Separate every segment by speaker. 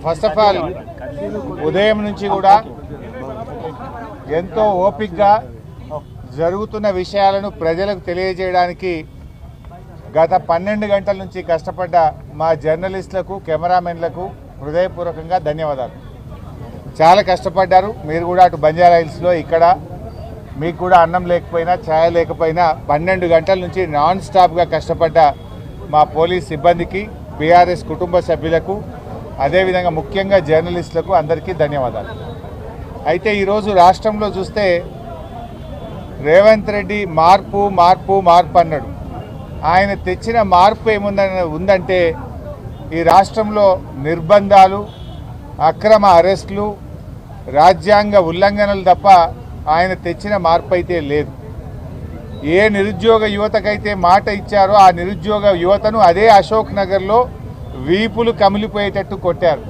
Speaker 1: First of all ఉదయం నుంచి కూడా ఎంతో ఓపికగా జరుగుతున్న విషయాలను ప్రజలకు తెలియజేయడానికి గత 12 గంటల నుంచి కష్టపడ్డ మా జర్నలిస్టులకు కెమెరామెన్లకు హృదయపూర్వకంగా ధన్యవాదాలు. చాలా కష్టపడ్డారు. మీరు కూడా అటు బంజారా హిల్స్లో ఇక్కడ మీకు కూడా అన్నం లేకపోయినా ఛాయ్ లేకపోయినా 12 గంటల నుంచి నాన్ స్టాప్గా కష్టపడ్డ మా పోలీస్ సిబ్బందికి, బీఆర్ఎస్ కుటుంబ సభ్యులకు, అదేవిధంగా ముఖ్యంగా జర్నలిస్టులకు అందరికీ ధన్యవాదాలు. అయితే ఈరోజు రాష్ట్రంలో చూస్తే రేవంత్ రెడ్డి మార్పు మార్పు మార్పు అన్నాడు. ఆయన తెచ్చిన మార్పు ఉందంటే ఈ రాష్ట్రంలో నిర్బంధాలు, అక్రమ అరెస్టులు, రాజ్యాంగ ఉల్లంఘనలు తప్ప ఆయన తెచ్చిన మార్పు అయితే లేదు. ఏ నిరుద్యోగ యువతకైతే మాట ఇచ్చారో ఆ నిరుద్యోగ యువతను అదే అశోక్ నగర్లో వీపులు కమిలిపోయేటట్టు కొట్టారు.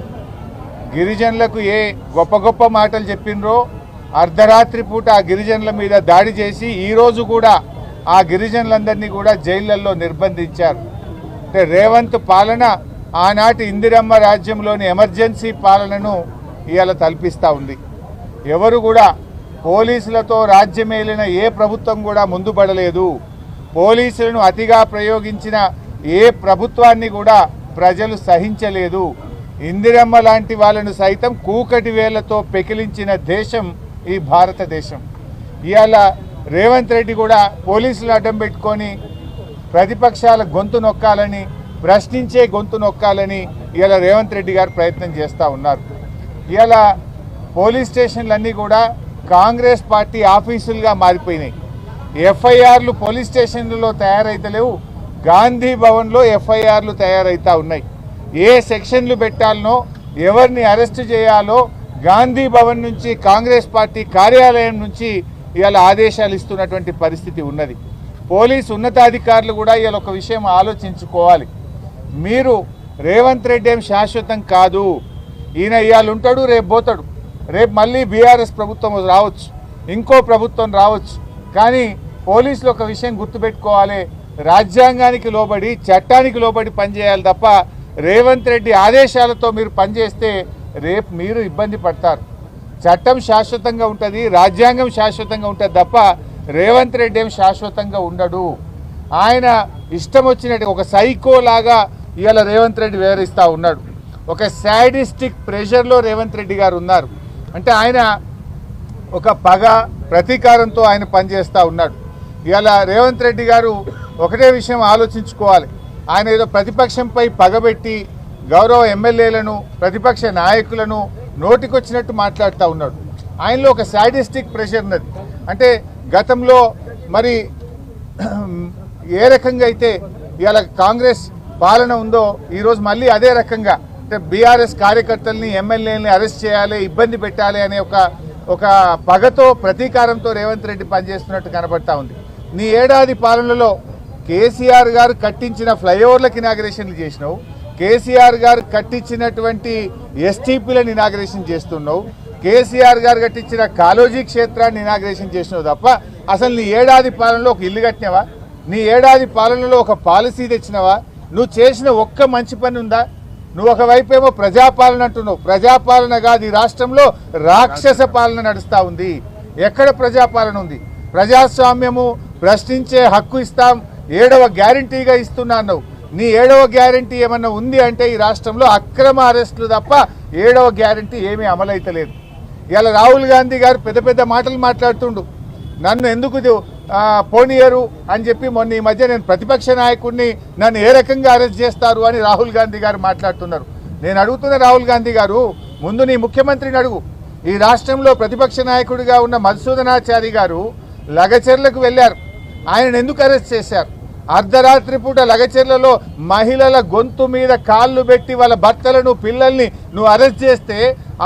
Speaker 1: గిరిజనులకు ఏ గొప్ప గొప్ప మాటలు చెప్పినరో అర్ధరాత్రి పూట ఆ గిరిజనుల మీద దాడి చేసి ఈరోజు కూడా ఆ గిరిజనులందరినీ కూడా జైళ్లలో నిర్బంధించారు. అంటే రేవంత్ పాలన ఆనాటి ఇందిరమ్మ రాజ్యంలోని ఎమర్జెన్సీ పాలనను ఇవాళ తలపిస్తూ ఉంది. ఎవరు కూడా పోలీసులతో రాజ్యమేలిన ఏ ప్రభుత్వం కూడా ముందుపడలేదు. పోలీసులను అతిగా ప్రయోగించిన ఏ ప్రభుత్వాన్ని కూడా ప్రజలు సహించలేదు. ఇందిరమ్మ లాంటి వాళ్ళను సైతం కూకటి వేళ్లతో పెకిలించిన దేశం ఈ భారతదేశం. ఇవాళ రేవంత్ రెడ్డి కూడా పోలీసులు అడ్డం పెట్టుకొని ప్రతిపక్షాల గొంతు నొక్కాలని, ప్రశ్నించే గొంతు నొక్కాలని ఇవాళ రేవంత్ రెడ్డి గారు ప్రయత్నం చేస్తూ ఉన్నారు. ఇవాళ పోలీస్ స్టేషన్లన్నీ కూడా కాంగ్రెస్ పార్టీ ఆఫీసులుగా మారిపోయినాయి. ఎఫ్ఐఆర్లు పోలీస్ స్టేషన్లలో తయారైతలేవు, గాంధీ భవన్లో ఎఫ్ఐఆర్లు తయారైతా ఉన్నాయి. ఏ సెక్షన్లు పెట్టాలనో, ఎవరిని అరెస్టు చేయాలో గాంధీ భవన్ నుంచి, కాంగ్రెస్ పార్టీ కార్యాలయం నుంచి ఇవాళ ఆదేశాలు ఇస్తున్నటువంటి పరిస్థితి ఉన్నది. పోలీసు ఉన్నతాధికారులు కూడా ఇవాళ ఒక విషయం ఆలోచించుకోవాలి. మీరు రేవంత్ రెడ్డి ఏం శాశ్వతం కాదు. ఈయన ఇవాళ ఉంటాడు, రేపు పోతాడు. రేపు మళ్ళీ బీఆర్ఎస్ ప్రభుత్వం రావచ్చు, ఇంకో ప్రభుత్వం రావచ్చు. కానీ పోలీసులు ఒక విషయం గుర్తుపెట్టుకోవాలి, రాజ్యాంగానికి లోబడి, చట్టానికి లోబడి పనిచేయాలి తప్ప రేవంత్ రెడ్డి ఆదేశాలతో మీరు పనిచేస్తే రేపు మీరు ఇబ్బంది పడతారు. చట్టం శాశ్వతంగా ఉంటుంది, రాజ్యాంగం శాశ్వతంగా ఉంటుంది తప్ప రేవంత్ రెడ్డి ఏం శాశ్వతంగా ఉండడు. ఆయన ఇష్టం వచ్చినట్టు ఒక సైకోలాగా ఇవాళ రేవంత్ రెడ్డి వివరిస్తూ ఉన్నాడు. ఒక శాడిస్టిక్ ప్రెషర్లో రేవంత్ రెడ్డి గారు ఉన్నారు. అంటే ఆయన ఒక పగ, ప్రతీకారంతో ఆయన పనిచేస్తూ ఉన్నాడు. ఇవాళ రేవంత్ రెడ్డి గారు ఒకటే విషయం ఆలోచించుకోవాలి. ఆయన ఏదో ప్రతిపక్షంపై పగబెట్టి గౌరవ ఎమ్మెల్యేలను, ప్రతిపక్ష నాయకులను నోటికొచ్చినట్టు మాట్లాడుతూ ఉన్నాడు. ఆయనలో ఒక శాడిస్టిక్ ప్రెషర్ ఉన్నది. అంటే గతంలో మరి ఏ రకంగా అయితే ఇవాళ కాంగ్రెస్ పాలన ఉందో ఈరోజు మళ్ళీ అదే రకంగా అంటే బీఆర్ఎస్ కార్యకర్తల్ని, ఎమ్మెల్యేలని అరెస్ట్ చేయాలి, ఇబ్బంది పెట్టాలి అనే ఒక పగతో, ప్రతీకారంతో రేవంత్ రెడ్డి పనిచేస్తున్నట్టు కనబడతా ఉంది. నీ ఏడాది పాలనలో కేసీఆర్ గారు కట్టించిన ఫ్లైఓవర్లకు ఇనాగరేషన్లు చేసినావు, కేసీఆర్ గారు కట్టించినటువంటి ఎస్టీపీలను ఇనాగరేషన్ చేస్తున్నావు, కేసీఆర్ గారు కట్టించిన కాలోజీ క్షేత్రాన్ని ఇనాగరేషన్ చేసినావు తప్ప అసలు నీ ఏడాది పాలనలో ఒక ఇల్లు కట్టినావా? నీ ఏడాది పాలనలో ఒక పాలసీ తెచ్చినావా? నువ్వు చేసిన ఒక్క మంచి పని ఉందా? నువ్వు ఒకవైపు ఏమో ప్రజాపాలన అంటున్నావు. ప్రజాపాలన కాదు, ఈ రాష్ట్రంలో రాక్షస పాలన నడుస్తూ ఉంది. ఎక్కడ ప్రజాపాలన ఉంది? ప్రజాస్వామ్యము, ప్రశ్నించే హక్కు ఇస్తాం, 7వ గ్యారంటీగా ఇస్తున్నావు. నీ 7వ గ్యారంటీ ఏమన్నా ఉంది అంటే ఈ రాష్ట్రంలో అక్రమ అరెస్టులు తప్ప 7వ గ్యారంటీ ఏమీ అమలైతలేదు. ఇవాళ రాహుల్ గాంధీ గారు పెద్ద పెద్ద మాటలు మాట్లాడుతుండు. నన్ను ఎందుకు పోనీయరు అని చెప్పి మొన్న ఈ మధ్య నేను ప్రతిపక్ష నాయకుడిని, నన్ను ఏ రకంగా అరెస్ట్ చేస్తారు అని రాహుల్ గాంధీ గారు మాట్లాడుతున్నారు. నేను అడుగుతున్న రాహుల్ గాంధీ గారు, ముందు నీ ముఖ్యమంత్రిని అడుగు. ఈ రాష్ట్రంలో ప్రతిపక్ష నాయకుడిగా ఉన్న మధుసూదనాచారి గారు లగచెర్లకు వెళ్ళారు. ఆయనను ఎందుకు అరెస్ట్ చేశారు? అర్ధరాత్రి పూట లగచెర్లలో మహిళల గొంతు మీద కాళ్ళు పెట్టి వాళ్ళ భర్తలను, పిల్లల్ని నువ్వు అరెస్ట్ చేస్తే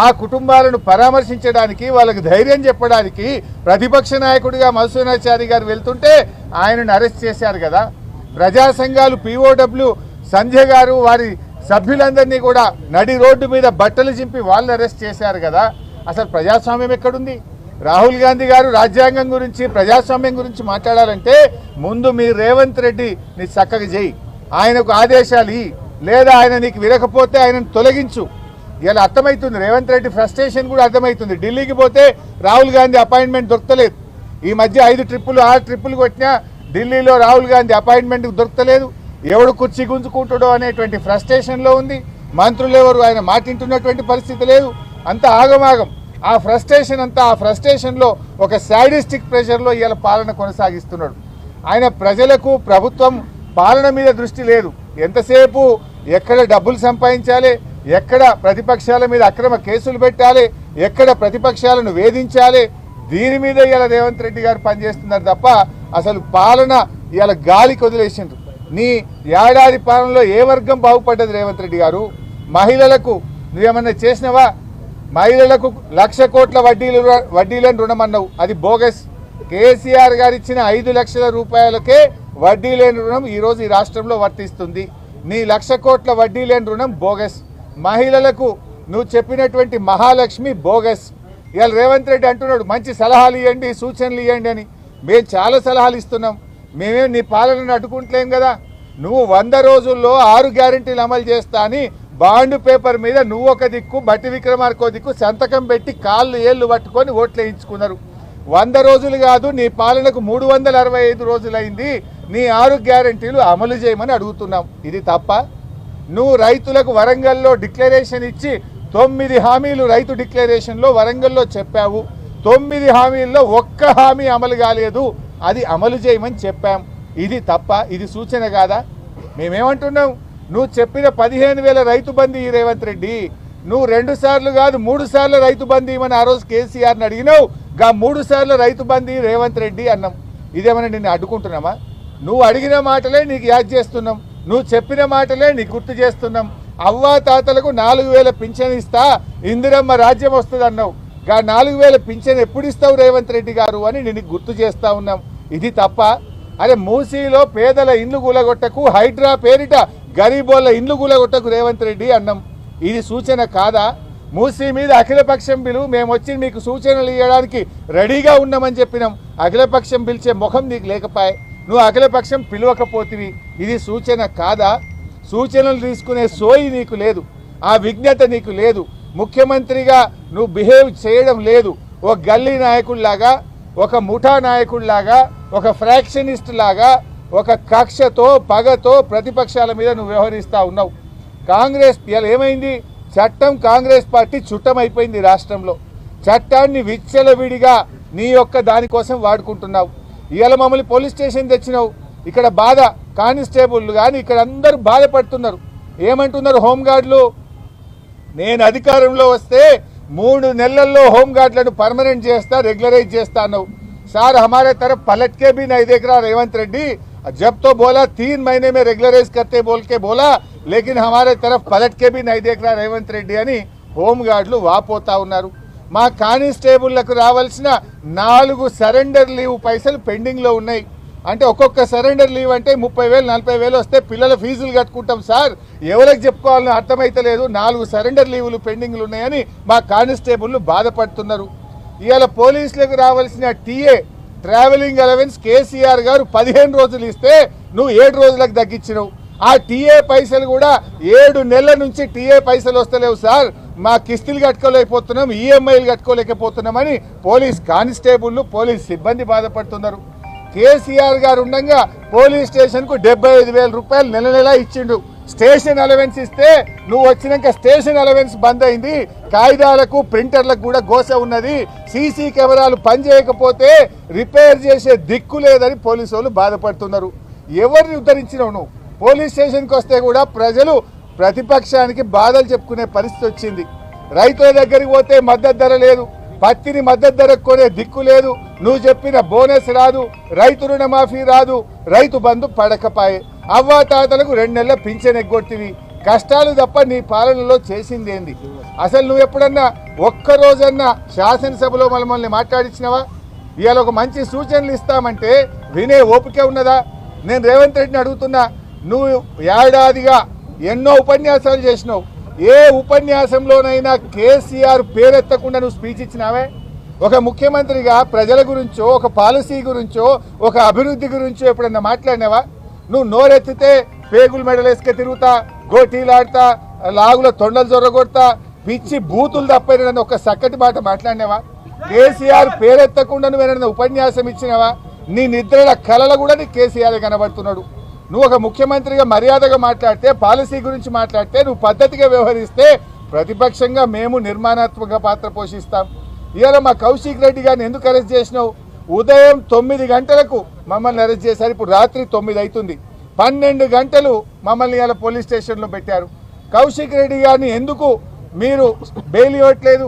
Speaker 1: ఆ కుటుంబాలను పరామర్శించడానికి, వాళ్ళకి ధైర్యం చెప్పడానికి ప్రతిపక్ష నాయకుడిగా మధుసూదనాచారి గారు వెళ్తుంటే ఆయనను అరెస్ట్ చేశారు కదా. ప్రజా సంఘాలు POW సంధ్య గారు వారి సభ్యులందరినీ కూడా నడి రోడ్డు మీద బట్టలు చింపి వాళ్ళు అరెస్ట్ చేశారు కదా. అసలు ప్రజాస్వామ్యం ఎక్కడుంది? రాహుల్ గాంధీ గారు రాజ్యాంగం గురించి, ప్రజాస్వామ్యం గురించి మాట్లాడాలంటే ముందు మీరు రేవంత్ రెడ్డి నీ చక్కగా చేయి, ఆయనకు ఆదేశాలు ఇయ్యి, లేదా ఆయన నీకు వినకపోతే ఆయనను తొలగించు. ఇలా అర్థమవుతుంది, రేవంత్ రెడ్డి ఫ్రస్ట్రేషన్ కూడా అర్థమవుతుంది. ఢిల్లీకి పోతే రాహుల్ గాంధీ అపాయింట్మెంట్ దొరకలేదు. ఈ మధ్య 5 ట్రిప్పులు 6 ట్రిప్పులు కొట్టినా ఢిల్లీలో రాహుల్ గాంధీ అపాయింట్మెంట్ దొరకలేదు. ఎవడు కుర్చీ గుంజుకుంటాడో అనేటువంటి ఫ్రస్ట్రేషన్లో ఉంది. మంత్రులు ఎవరు ఆయన మాటింటున్నటువంటి పరిస్థితి లేదు. అంతా ఆగమాగం. ఆ ఫ్రస్ట్రేషన్ అంతా, ఆ ఫ్రస్ట్రేషన్లో ఒక సాడిస్టిక్ ప్రెషర్లో ఇవాళ పాలన కొనసాగిస్తున్నాడు ఆయన. ప్రజలకు ప్రభుత్వం పాలన మీద దృష్టి లేదు. ఎంతసేపు ఎక్కడ డబ్బులు సంపాదించాలి, ఎక్కడ ప్రతిపక్షాల మీద అక్రమ కేసులు పెట్టాలి, ఎక్కడ ప్రతిపక్షాలను వేధించాలి, దీని మీద ఇవాళ రేవంత్ రెడ్డి గారు పనిచేస్తున్నారు తప్ప అసలు పాలన ఇవాళ గాలికి వదిలేసిండ్రు. నీ ఏడాది పాలనలో ఏ వర్గం బాగుపడ్డది రేవంత్ రెడ్డి గారు? మహిళలకు నువ్వేమన్నా చేసినవా? మహిళలకు 1,00,000 కోట్ల వడ్డీలను రుణం అన్నావు, అది బోగస్. కేసీఆర్ గారు ఇచ్చిన 5 లక్షల రూపాయలకే వడ్డీ లేని రుణం ఈరోజు ఈ రాష్ట్రంలో వర్తిస్తుంది. నీ 1,00,000 కోట్ల వడ్డీ లేని రుణం బోగస్. మహిళలకు నువ్వు చెప్పినటువంటి మహాలక్ష్మి బోగస్. ఇవాళ రేవంత్ రెడ్డి అంటున్నాడు మంచి సలహాలు ఇవ్వండి, సూచనలు ఇవ్వండి అని. మేము చాలా సలహాలు ఇస్తున్నాం, మేమేం నీ పాలనను అడ్డుకుంటలేం కదా. నువ్వు 100 రోజుల్లో 6 గ్యారెంటీలు అమలు చేస్తా అని బాండ్ పేపర్ మీద నువ్వు ఒక దిక్కు, బట్టి విక్రమార్కో దిక్కు సంతకం పెట్టి కాళ్ళు ఏళ్ళు పట్టుకొని ఓట్లు వేయించుకున్నారు. 100 రోజులు కాదు, నీ పాలనకు 365 రోజులైంది. నీ 6 గ్యారెంటీలు అమలు చేయమని అడుగుతున్నాం. ఇది తప్ప? నువ్వు రైతులకు వరంగల్లో డిక్లరేషన్ ఇచ్చి 9 హామీలు రైతు డిక్లరేషన్లో వరంగల్లో చెప్పావు. 9 హామీల్లో ఒక్క హామీ అమలు కాలేదు, అది అమలు చేయమని చెప్పాం. ఇది తప్ప? ఇది సూచన కాదా? మేమేమంటున్నాం, నువ్వు చెప్పిన 15,000 రైతు బంధు ఈ రేవంత్ రెడ్డి, నువ్వు 2 సార్లు కాదు 3 సార్లు రైతు బంధు ఇవ్వమని ఆ రోజు కేసీఆర్ని అడిగినావు. 3 సార్లు రైతు బంధు రేవంత్ రెడ్డి అన్నాం. ఇదేమన్నా నిన్ను అడ్డుకుంటున్నామా? నువ్వు అడిగిన మాటలే నీకు యాద్ చేస్తున్నాం, నువ్వు చెప్పిన మాటలే నీకు గుర్తు చేస్తున్నాం. అవ్వా తాతలకు 4,000 పింఛన్ ఇస్తా, ఇందిరమ్మ రాజ్యం వస్తుంది అన్నావు. 4,000 పింఛన్ ఎప్పుడు ఇస్తావు రేవంత్ రెడ్డి గారు అని నేను గుర్తు చేస్తా ఉన్నాం. ఇది తప్ప? అరే మూసీలో పేదల ఇండ్లు కూలగొట్టకు, హైడ్రా పేరిట గరీబోళ్ళ ఇండ్లు కూలగొట్టకు రేవంత్ రెడ్డి అన్నాం. ఇది సూచన కాదా? మూసీ మీద అఖిలపక్షం బిలు, మేము వచ్చి మీకు సూచనలు ఇవ్వడానికి రెడీగా ఉన్నామని చెప్పినాం. అఖిలపక్షం పిలిచే ముఖం నీకు లేకపోయే, నువ్వు అఖిలపక్షం పిలవకపోతివి. ఇది సూచన కాదా? సూచనలు తీసుకునే సోయి నీకు లేదు, ఆ విజ్ఞత నీకు లేదు. ముఖ్యమంత్రిగా నువ్వు బిహేవ్ చేయడం లేదు. ఒక గల్లీ నాయకుడిలాగా, ఒక ముఠా నాయకుడిలాగా, ఒక ఫ్రాక్షనిస్ట్ లాగా, ఒక కక్షతో పగతో ప్రతిపక్షాల మీద నువ్వు వ్యవహరిస్తూ ఉన్నావు. కాంగ్రెస్ ఇవాళ ఏమైంది? చట్టం కాంగ్రెస్ పార్టీ చుట్టమైపోయింది రాష్ట్రంలో. చట్టాన్ని విచ్చలవిడిగా నీ యొక్క దానికోసం వాడుకుంటున్నావు. ఇవాళ మమ్మల్ని పోలీస్ స్టేషన్ తెచ్చినావు. ఇక్కడ బాధ కానిస్టేబుల్ కానీ ఇక్కడ అందరూ బాధపడుతున్నారు. ఏమంటున్నారు హోంగార్డులు? నేను అధికారంలో వస్తే 3 నెలల్లో హోంగార్డులను పర్మనెంట్ చేస్తా, రెగ్యులరైజ్ చేస్తా అన్నావు. సార్ हमारे तरफ पलट के भी नहीं देख रहा रेवंत रेड्डी, जब तो बोला 3 महीने में रेगुलराइज करते बोल के बोला, लेकिन हमारे तरफ पलट के भी नहीं देख रहा रेवंत रेड्डी అని హోంగార్డులు వాపోతా ఉన్నారు. మా కానిస్టేబుళ్లకు రావాల్సిన 4 సరెండర్ లీవ్ పైసలు పెండింగ్లో ఉన్నాయి. అంటే ఒక్కొక్క సరెండర్ లీవ్ అంటే 30,000 40,000 వస్తే పిల్లల ఫీజులు కట్టుకుంటాం సార్, ఎవరికి చెప్పుకోవాలని అర్థమైతలేదు. 4 సరెండర్ లీవులు పెండింగ్లు ఉన్నాయని మా కానిస్టేబుళ్లు బాధపడుతున్నారు. ఇవాళ పోలీసులకు రావాల్సిన టీఏ ట్రావెలింగ్ అలవెన్స్ కేసీఆర్ గారు 15 రోజులు ఇస్తే నువ్వు 7 రోజులకు తగ్గించినావు. ఆ టీఏ పైసలు కూడా 7 నెలల నుంచి టీఏ పైసలు వస్తలేవు సార్, మా కిస్తీలు కట్టుకోలేకపోతున్నాం, ఈఎంఐలు కట్టుకోలేకపోతున్నామని పోలీస్ కానిస్టేబుళ్లు, పోలీస్ సిబ్బంది బాధపడుతున్నారు. కేసీఆర్ గారు ఉండగా పోలీస్ స్టేషన్కు 75,000 రూపాయలు నెల నెల ఇచ్చిండు. స్టేషన్ అలవెన్స్ ఇస్తే నువ్వు వచ్చినాక స్టేషన్ అలవెన్స్ బంద్ అయింది. కాగితాలకు ప్రింటర్లకు కూడా గోస ఉన్నది. సీసీ కెమెరాలు పనిచేయకపోతే రిపేర్ చేసే దిక్కు లేదని పోలీసు వాళ్ళు బాధపడుతున్నారు. ఎవరిని ఉద్ధరించినావు నువ్వు? పోలీస్ స్టేషన్కి వస్తే కూడా ప్రజలు ప్రతిపక్షానికి బాధలు చెప్పుకునే పరిస్థితి వచ్చింది. రైతుల దగ్గరికి పోతే మద్దతు ధర లేదు, పత్తిని మద్దతు ధరకు కొనే దిక్కు లేదు, నువ్వు చెప్పిన బోనస్ రాదు, రైతు రుణమాఫీ రాదు, రైతు బంధు పడకపాయే, అవ్వాతాతలకు 2 నెలల పింఛన్ ఎగ్గొట్టివి. కష్టాలు తప్ప నీ పాలనలో చేసింది ఏంది? అసలు నువ్వు ఎప్పుడన్నా ఒక్కరోజన్నా శాసనసభలో మనల్ని మాట్లాడించినవా? ఇవాళ ఒక మంచి సూచనలు ఇస్తామంటే వినే ఓపిక ఉన్నదా? నేను రేవంత్ రెడ్డిని అడుగుతున్నా, నువ్వు ఏడాదిగా ఎన్నో ఉపన్యాసాలు చేసినావు. ఏ ఉపన్యాసంలోనైనా కేసీఆర్ పేరెత్తకుండా నువ్వు స్పీచ్ ఇచ్చినావే? ఒక ముఖ్యమంత్రిగా ప్రజల గురించో, ఒక పాలసీ గురించో, ఒక అభివృద్ధి గురించో ఎప్పుడన్నా మాట్లాడినావా? నువ్వు నోరెత్తితే పేగులు మెడలేసుక తిరుగుతా, గోటీలాడతా, లాగుల తొండలు జొర్రగొడతా, పిచ్చి బూతులు తప్పని ఒక చక్కటి మాట మాట్లాడినావా? కేసీఆర్ పేరెత్తకుండా నువ్వు ఉపన్యాసం ఇచ్చినావా? నీ నిద్రల కళలు కూడా నీ కేసీఆర్ కనబడుతున్నాడు. నువ్వు ఒక ముఖ్యమంత్రిగా మర్యాదగా మాట్లాడితే, పాలసీ గురించి మాట్లాడితే, నువ్వు పద్ధతిగా వ్యవహరిస్తే ప్రతిపక్షంగా మేము నిర్మాణాత్మక పాత్ర పోషిస్తాం. ఇవాళ మా కౌశిక్ రెడ్డి గారిని ఎందుకు అరెస్ట్ చేసినావు? ఉదయం 9 గంటలకు మమ్మల్ని అరెస్ట్ చేశారు. ఇప్పుడు రాత్రి 9 అవుతుంది. 12 గంటలు మమ్మల్ని ఇవాళ పోలీస్ స్టేషన్లో పెట్టారు. కౌశిక్ రెడ్డి గారిని ఎందుకు మీరు బెయిల్ ఇవ్వట్లేదు?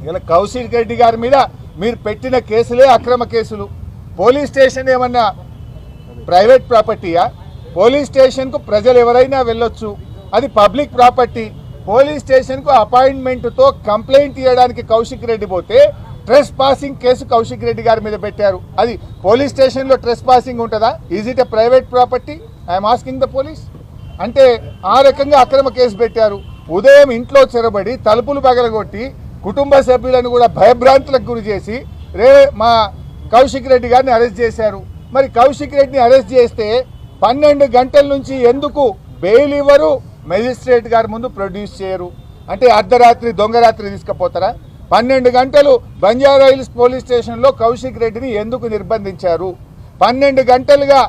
Speaker 1: ఇలా కౌశిక్ రెడ్డి గారి మీద మీరు పెట్టిన కేసులే అక్రమ కేసులు. పోలీస్ స్టేషన్ ఏమన్నా ప్రైవేట్ ప్రాపర్టీయా? పోలీస్ స్టేషన్కు ప్రజలు ఎవరైనా వెళ్ళొచ్చు, అది పబ్లిక్ ప్రాపర్టీ. పోలీస్ స్టేషన్కు అపాయింట్మెంట్తో కంప్లైంట్ ఇవ్వడానికి కౌశిక్ రెడ్డి పోతే ట్రెస్ పాసింగ్ కేసు కౌశిక్ రెడ్డి గారి మీద పెట్టారు. అది పోలీస్ స్టేషన్లో ట్రెస్ పాసింగ్ ఉంటుందా? Is it a private property? I'm asking the police. అంటే ఆ రకంగా అక్రమ కేసు పెట్టారు. ఉదయం ఇంట్లో చెరబడి తలుపులు పగలగొట్టి కుటుంబ సభ్యులను కూడా భయభ్రాంతులకు గురి చేసి మా కౌశిక్ రెడ్డి గారిని అరెస్ట్ చేశారు. మరి కౌశిక్ రెడ్డిని అరెస్ట్ చేస్తే 12 గంటల నుంచి ఎందుకు బెయిల్ ఇవ్వరు? మెజిస్ట్రేట్ గారి ముందు ప్రొడ్యూస్ చేయరు. అంటే అర్ధరాత్రి దొంగరాత్రి తీసుకుపోతారా? 12 గంటలు బంజారాహిల్స్ పోలీస్ స్టేషన్లో కౌశిక్ రెడ్డిని ఎందుకు నిర్బంధించారు? 12 గంటలుగా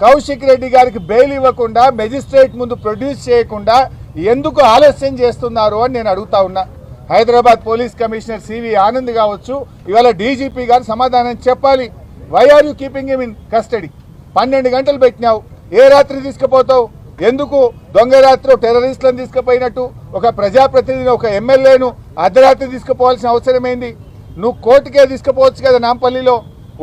Speaker 1: కౌశిక్ రెడ్డి గారికి బెయిల్ ఇవ్వకుండా, మెజిస్ట్రేట్ ముందు ప్రొడ్యూస్ చేయకుండా ఎందుకు ఆలస్యం చేస్తున్నారు అని నేను అడుగుతా ఉన్నా. Hyderabad police commissioner C V Anand కావచ్చు, ఇవాళ డీజీపీ గారు సమాధానం చెప్పాలి. Why are you keeping him in custody? 12 గంటలు పెట్టినావు, ఏ రాత్రి తీసుకుపోతావు? ఎందుకు దొంగరాత్రి టెర్రరిస్టులను తీసుకుపోయినట్టు ఒక ప్రజాప్రతినిధిని, ఒక ఎమ్మెల్యేను అర్ధరాత్రి తీసుకుపోవాల్సిన అవసరమైంది? నువ్వు కోర్టుకే తీసుకుపోవచ్చు కదా. నాంపల్లిలో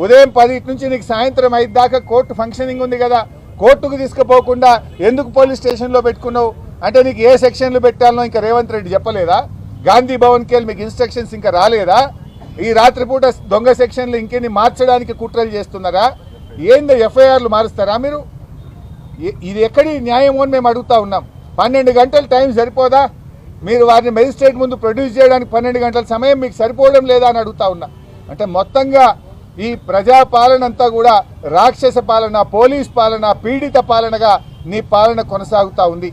Speaker 1: ఉదయం 10 నుంచి నీకు సాయంత్రం 5 దాకా కోర్టు ఫంక్షనింగ్ ఉంది కదా. కోర్టుకు తీసుకుపోకుండా ఎందుకు పోలీస్ స్టేషన్లో పెట్టుకున్నావు? అంటే నీకు ఏ సెక్షన్లు పెట్టాలనో ఇంకా రేవంత్ రెడ్డి చెప్పలేదా? గాంధీ భవన్కి వెళ్ళి మీకు ఇన్స్ట్రక్షన్స్ ఇంకా రాలేదా? ఈ రాత్రిపూట దొంగ సెక్షన్లు ఇంకెన్ని మార్చడానికి కుట్రలు చేస్తున్నారా? ఏందో ఎఫ్ఐఆర్లు మారుస్తారా మీరు? ఇది ఎక్కడి న్యాయం అని మేము అడుగుతా ఉన్నాం. 12 గంటల టైం సరిపోదా? మీరు వారిని మెజిస్ట్రేట్ ముందు ప్రొడ్యూస్ చేయడానికి 12 గంటల సమయం మీకు సరిపోవడం లేదా అని అడుగుతా ఉన్నా. అంటే మొత్తంగా ఈ ప్రజాపాలన అంతా కూడా రాక్షస పాలన, పోలీస్ పాలన, పీడిత పాలనగా నీ పాలన కొనసాగుతూ ఉంది.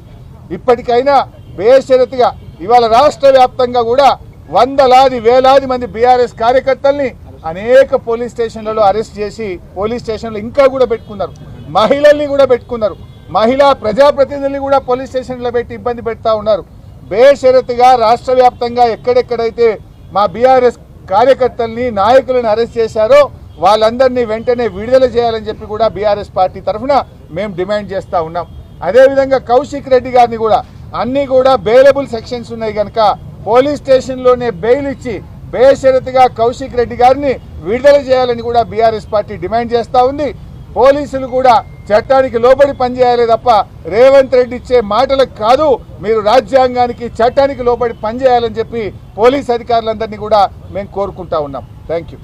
Speaker 1: ఇప్పటికైనా బేషరతుగా ఇవాళ రాష్ట్ర వ్యాప్తంగా కూడా వందలాది వేలాది మంది బీఆర్ఎస్ కార్యకర్తల్ని అనేక పోలీస్ స్టేషన్లలో అరెస్ట్ చేసి పోలీస్ స్టేషన్లో ఇంకా కూడా పెట్టుకున్నారు. మహిళల్ని కూడా పెట్టుకున్నారు. మహిళా ప్రజాప్రతినిధుల్ని కూడా పోలీస్ స్టేషన్లో పెట్టి ఇబ్బంది పెడతా ఉన్నారు. బేషరతుగా రాష్ట్ర వ్యాప్తంగా ఎక్కడెక్కడైతే మా బీఆర్ఎస్ కార్యకర్తల్ని, నాయకులను అరెస్ట్ చేశారో వాళ్ళందరినీ వెంటనే విడుదల చేయాలని చెప్పి కూడా బీఆర్ఎస్ పార్టీ తరఫున మేము డిమాండ్ చేస్తూ ఉన్నాం. అదేవిధంగా కౌశిక్ రెడ్డి గారిని కూడా అన్నీ కూడా బెయిలబుల్ సెక్షన్స్ ఉన్నాయి కనుక పోలీస్ స్టేషన్లోనే బెయిల్ ఇచ్చి బేషరతుగా కౌశిక్ రెడ్డి గారిని విడుదల చేయాలని కూడా బీఆర్ఎస్ పార్టీ డిమాండ్ చేస్తూ ఉంది. పోలీసులు కూడా చట్టానికి లోబడి పనిచేయాలి తప్ప రేవంత్ రెడ్డి ఇచ్చే మాటలకు కాదు, మీరు రాజ్యాంగానికి, చట్టానికి లోబడి పనిచేయాలని చెప్పి పోలీస్ అధికారులందరినీ కూడా మేము కోరుకుంటా ఉన్నాం. Thank you.